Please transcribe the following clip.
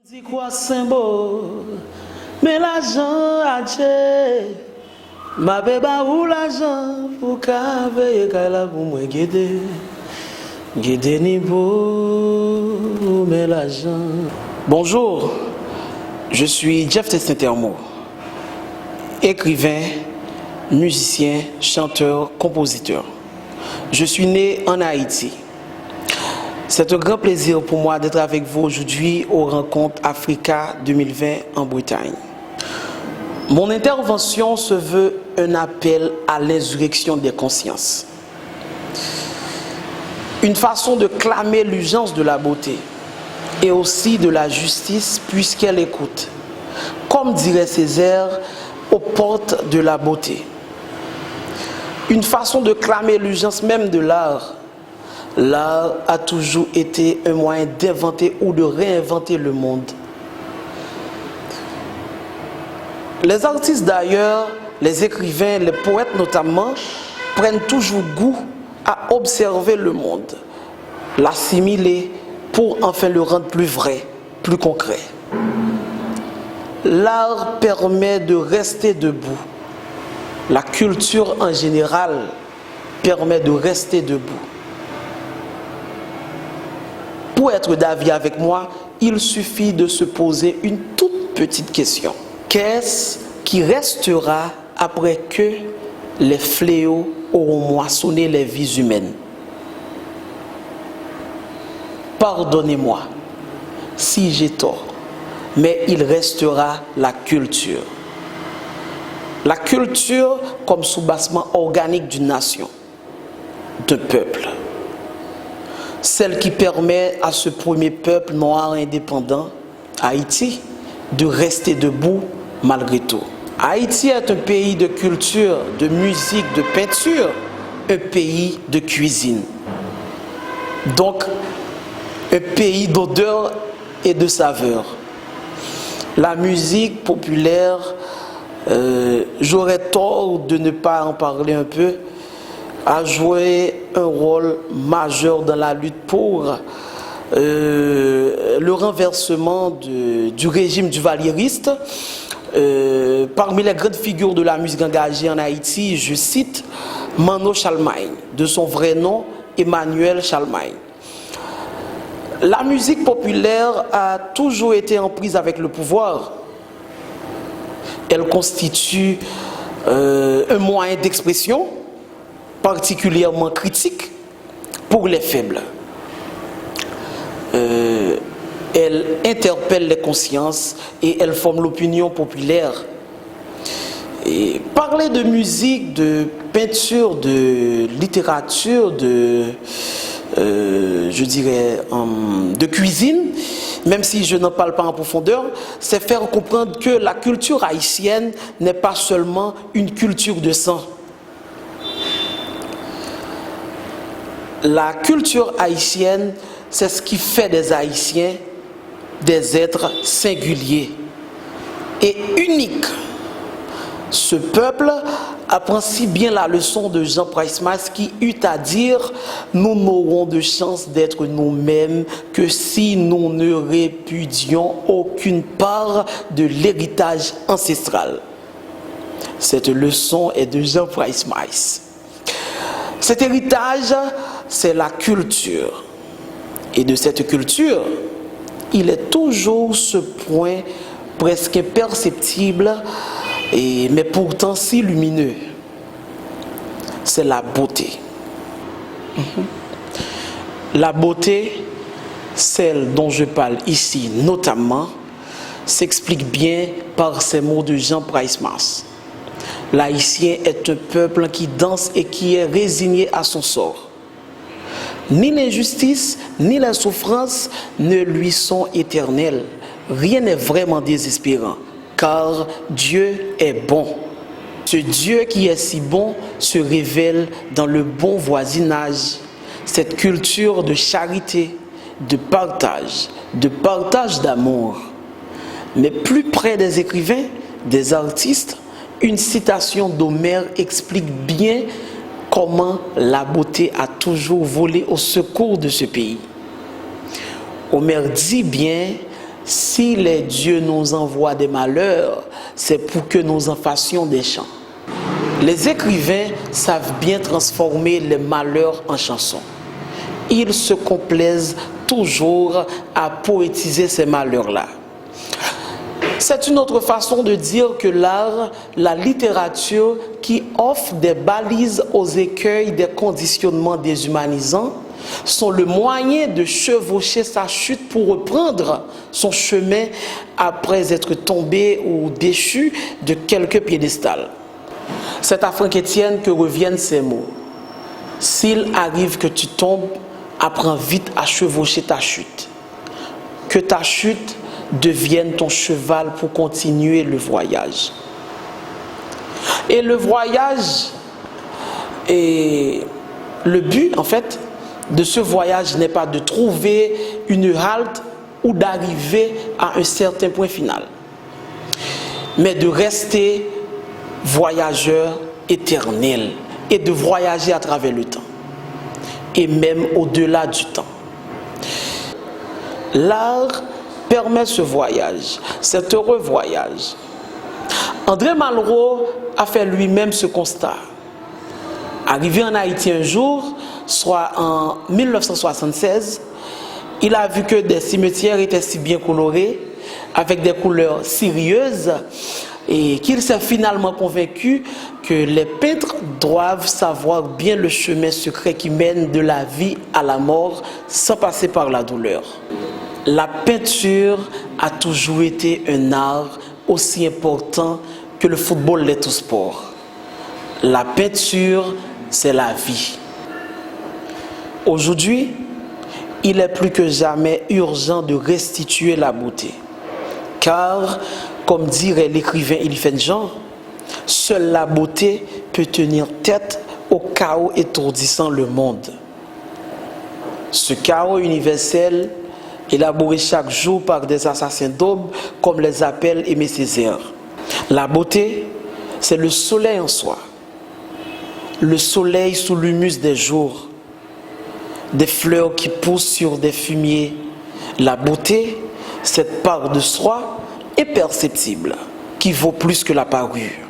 Dis quoi symbole, mais l'argent a tué. Ma bébé ou l'argent pour qu'avec elle pour moi guider. Guider ni beau, mais l'argent. Bonjour, je suis Jeff Tessin-Termo, écrivain, musicien, chanteur, compositeur. Je suis né en Haïti. C'est un grand plaisir pour moi d'être avec vous aujourd'hui aux rencontres Africa 2020 en Bretagne. Mon intervention se veut un appel à l'insurrection des consciences. Une façon de clamer l'urgence de la beauté et aussi de la justice puisqu'elle écoute. Comme dirait Césaire, aux portes de la beauté. Une façon de clamer l'urgence même de l'art. L'art a toujours été un moyen d'inventer ou de réinventer le monde. Les artistes d'ailleurs, les écrivains, les poètes notamment, prennent toujours goût à observer le monde, l'assimiler pour enfin le rendre plus vrai, plus concret. L'art permet de rester debout. La culture en général permet de rester debout. Pour être d'avis avec moi, il suffit de se poser une toute petite question. Qu'est-ce qui restera après que les fléaux auront moissonné les vies humaines? Pardonnez-moi si j'ai tort, mais il restera la culture. La culture comme soubassement organique d'une nation, d'un peuple. Celle qui permet à ce premier peuple noir indépendant, Haïti, de rester debout malgré tout. Haïti est un pays de culture, de musique, de peinture, un pays de cuisine. Donc, un pays d'odeur et de saveur. La musique populaire, j'aurais tort de ne pas en parler un peu, a joué un rôle majeur dans la lutte pour le renversement du régime duvalieriste. Parmi les grandes figures de la musique engagée en Haïti, je cite Mano Chalmagne, de son vrai nom Emmanuel Chalmagne. La musique populaire a toujours été en prise avec le pouvoir. Elle constitue un moyen d'expression particulièrement critique pour les faibles. Elle interpelle les consciences et elle forme l'opinion populaire. Et parler de musique, de peinture, de littérature, je dirais, de cuisine, même si je n'en parle pas en profondeur, c'est faire comprendre que la culture haïtienne n'est pas seulement une culture de sang. La culture haïtienne, c'est ce qui fait des Haïtiens des êtres singuliers et uniques. Ce peuple apprend si bien la leçon de Jean Price-Mas qui eut à dire « Nous n'aurons de chance d'être nous-mêmes que si nous ne répudions aucune part de l'héritage ancestral. » Cette leçon est de Jean Price-Mas. Cet héritage, c'est la culture. Et de cette culture, il est toujours ce point presque imperceptible, mais pourtant si lumineux. C'est la beauté. La beauté, celle dont je parle ici notamment, s'explique bien par ces mots de Jean Price-Mas. L'Haïtien est un peuple qui danse et qui est résigné à son sort. Ni l'injustice, ni la souffrance ne lui sont éternelles. Rien n'est vraiment désespérant, car Dieu est bon. Ce Dieu qui est si bon se révèle dans le bon voisinage. Cette culture de charité, de partage d'amour. Mais plus près des écrivains, des artistes, une citation d'Homère explique bien comment la beauté a toujours volé au secours de ce pays. Homère dit bien Si les dieux nous envoient des malheurs, c'est pour que nous en fassions des chants. Les écrivains savent bien transformer les malheurs en chansons. Ils se complaisent toujours à poétiser ces malheurs-là. C'est une autre façon de dire que l'art, la littérature qui offre des balises aux écueils des conditionnements déshumanisants sont le moyen de chevaucher sa chute pour reprendre son chemin après être tombé ou déchu de quelque piédestal. C'est à Franck Etienne que reviennent ces mots. S'il arrive que tu tombes, apprends vite à chevaucher ta chute. Que ta chute devienne ton cheval pour continuer le voyage. Et le voyage, et le but en fait de ce voyage n'est pas de trouver une halte ou d'arriver à un certain point final, mais de rester voyageur éternel et de voyager à travers le temps et même au-delà du temps. L'art permet ce voyage, cet heureux voyage. André Malraux a fait lui-même ce constat. Arrivé en Haïti un jour, soit en 1976, il a vu que des cimetières étaient si bien colorés, avec des couleurs sérieuses, et qu'il s'est finalement convaincu que les peintres doivent savoir bien le chemin secret qui mène de la vie à la mort sans passer par la douleur. La peinture a toujours été un art aussi important que le football l'est au sport. La peinture, c'est la vie. Aujourd'hui, il est plus que jamais urgent de restituer la beauté. Car, comme dirait l'écrivain Eliphas Jean, seule la beauté peut tenir tête au chaos étourdissant le monde. Ce chaos universel, élaboré chaque jour par des assassins d'aube, comme les appelle Aimé Césaire. La beauté, c'est le soleil en soi, le soleil sous l'humus des jours, des fleurs qui poussent sur des fumiers. La beauté, cette part de soi imperceptible qui vaut plus que la parure.